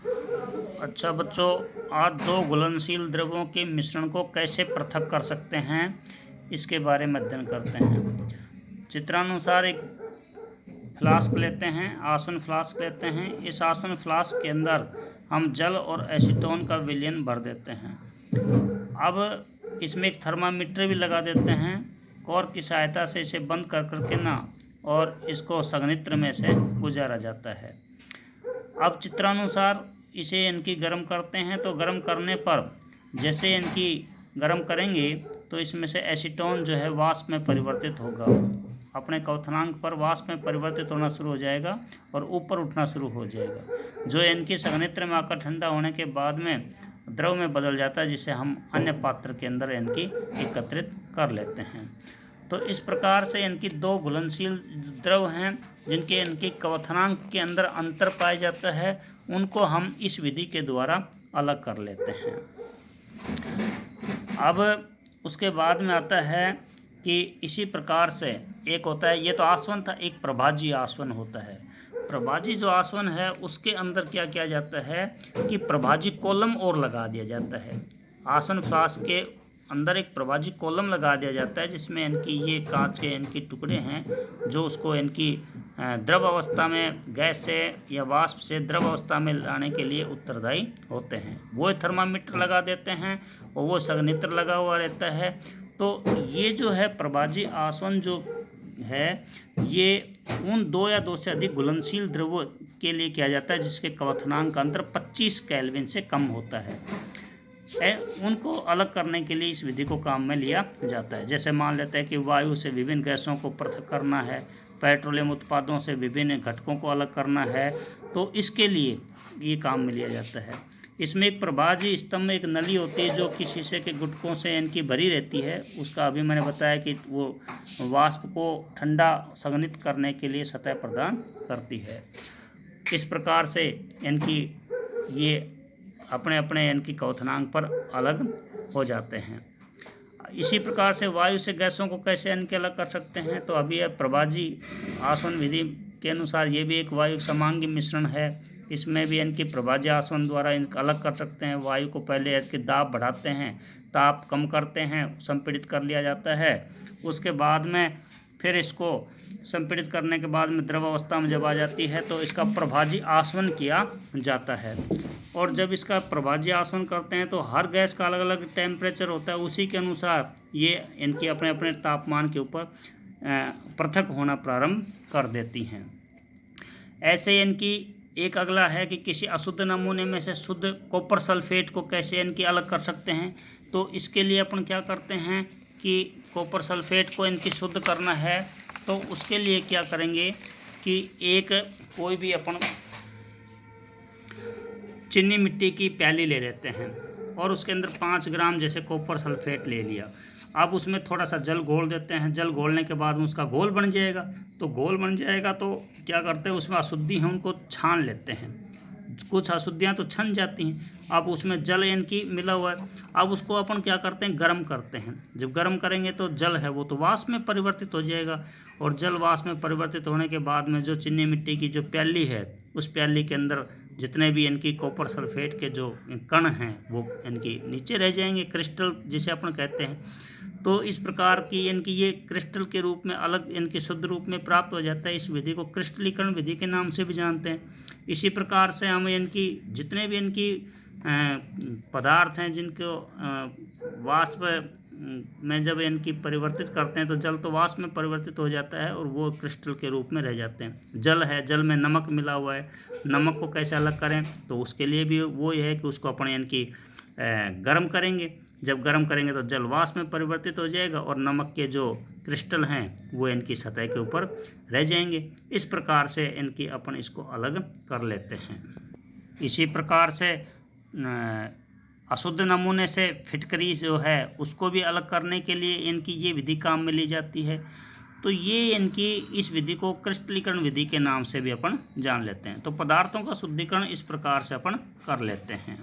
अच्छा बच्चों, आज दो घुलनशील द्रवों के मिश्रण को कैसे पृथक कर सकते हैं इसके बारे में अध्ययन करते हैं। चित्रानुसार एक फ्लास्क लेते हैं, आसवन फ्लास्क लेते हैं। इस आसवन फ्लास्क के अंदर हम जल और एसीटोन का विलयन भर देते हैं। अब इसमें एक थर्मामीटर भी लगा देते हैं। कॉर्क की सहायता से इसे बंद कर करके ना और इसको संघनित्र में से गुजारा जाता है। अब चित्रानुसार इसे इनकी गर्म करते हैं, तो गर्म करने पर जैसे इनकी गर्म करेंगे तो इसमें से एसीटोन जो है वाष्प में परिवर्तित होगा, अपने क्वथनांक पर वाष्प में परिवर्तित होना शुरू हो जाएगा और ऊपर उठना शुरू हो जाएगा, जो इनकी संघनित्र में आकर ठंडा होने के बाद में द्रव में बदल जाता है, जिसे हम अन्य पात्र के अंदर इनकी एकत्रित कर लेते हैं। तो इस प्रकार से इनकी दो घुलनशील द्रव हैं जिनके इनके क्वथनांक के अंदर अंतर पाया जाता है, उनको हम इस विधि के द्वारा अलग कर लेते हैं। अब उसके बाद में आता है कि इसी प्रकार से एक होता है, ये तो आसवन था, एक प्रभाजी आसवन होता है। प्रभाजी जो आसवन है उसके अंदर क्या किया जाता है कि प्रभाजी कॉलम और लगा दिया जाता है। आसवन फ्लास्क के अंदर एक प्रभाजी कॉलम लगा दिया जाता है, जिसमें इनकी ये कांच के इनके टुकड़े हैं जो उसको इनकी द्रव अवस्था में गैस से या वाष्प से द्रव अवस्था में लाने के लिए उत्तरदायी होते हैं। वो थर्मामीटर लगा देते हैं और वो संघनित्र लगा हुआ रहता है। तो ये जो है प्रभाजी आसवन जो है ये उन दो या दो से अधिक घुलनशील द्रवों के लिए किया जाता है जिसके क्वथनांक का अंतर 25 केल्विन से कम होता है। उनको अलग करने के लिए इस विधि को काम में लिया जाता है। जैसे मान लेते हैं कि वायु से विभिन्न गैसों को पृथक करना है, पेट्रोलियम उत्पादों से विभिन्न घटकों को अलग करना है, तो इसके लिए ये काम में लिया जाता है। इसमें एक प्रभाजी स्तंभ में एक नली होती है जो कि शीशे के गुटकों से इनकी भरी रहती है। उसका अभी मैंने बताया कि वो वाष्प को ठंडा संघनित करने के लिए सतह प्रदान करती है। इस प्रकार से इनकी ये अपने अपने इनकी क्वथनांक पर अलग हो जाते हैं। इसी प्रकार से वायु से गैसों को कैसे इनके अलग कर सकते हैं, तो अभी यह प्रभाजी आसवन विधि के अनुसार ये भी एक वायु समांगी मिश्रण है। इसमें भी इनकी प्रभाजी आसवन द्वारा इनका अलग कर सकते हैं। वायु को पहले इसके दाब बढ़ाते हैं, ताप कम करते हैं, संपीड़ित कर लिया जाता है। उसके बाद में फिर इसको संपीड़ित करने के बाद में द्रव अवस्था में जब आ जाती है तो इसका प्रभाजी आसवन किया जाता है। और जब इसका प्रभाजी आसवन करते हैं तो हर गैस का अलग अलग टेम्परेचर होता है, उसी के अनुसार ये इनकी अपने अपने तापमान के ऊपर पृथक होना प्रारंभ कर देती हैं। ऐसे इनकी एक अगला है कि किसी अशुद्ध नमूने में से शुद्ध कॉपर सल्फेट को कैसे इनकी अलग कर सकते हैं। तो इसके लिए अपन क्या करते हैं कि कॉपर सल्फेट को इनकी शुद्ध करना है, तो उसके लिए क्या करेंगे कि एक कोई भी अपन चीनी मिट्टी की प्याली ले लेते हैं और उसके अंदर 5 ग्राम जैसे कॉपर सल्फेट ले लिया। अब उसमें थोड़ा सा जल घोल देते हैं। जल घोलने के बाद उसका घोल बन जाएगा। तो घोल बन जाएगा तो क्या करते हैं, उसमें अशुद्धि हैं उनको छान लेते हैं। कुछ अशुद्धियाँ तो छन जाती हैं। अब उसमें जल इनकी मिला हुआ है। अब उसको अपन क्या करते हैं, गर्म करते हैं। जब गर्म करेंगे तो जल है वो तो वाष्प में परिवर्तित हो जाएगा और जल वाष्प में परिवर्तित होने के बाद में जो चीनी मिट्टी की जो प्याली है उस प्याली के अंदर जितने भी इनकी कॉपर सल्फेट के जो कण हैं वो इनकी नीचे रह जाएंगे, क्रिस्टल जिसे अपन कहते हैं। तो इस प्रकार की इनकी ये क्रिस्टल के रूप में अलग इनके शुद्ध रूप में प्राप्त हो जाता है। इस विधि को क्रिस्टलीकरण विधि के नाम से भी जानते हैं। इसी प्रकार से हम इनकी जितने भी इनकी पदार्थ हैं जिनको वाष्प में जब इनकी परिवर्तित करते हैं तो जल तो वाष्प में परिवर्तित हो जाता है और वो क्रिस्टल के रूप में रह जाते हैं। जल है, जल में नमक मिला हुआ है। नमक को कैसे अलग करें, तो उसके लिए भी वो ये है कि उसको अपने इनकी गर्म करेंगे। जब गर्म करेंगे तो जल वाष्प में परिवर्तित हो जाएगा और नमक के जो क्रिस्टल हैं वो इनकी सतह के ऊपर रह जाएंगे। इस प्रकार से इनकी अपन इसको अलग कर लेते हैं। इसी प्रकार से अशुद्ध नमूने से फिटकरी जो है उसको भी अलग करने के लिए इनकी ये विधि काम में ली जाती है। तो ये इनकी इस विधि को क्रिस्टलीकरण विधि के नाम से भी अपन जान लेते हैं। तो पदार्थों का शुद्धिकरण इस प्रकार से अपन कर लेते हैं।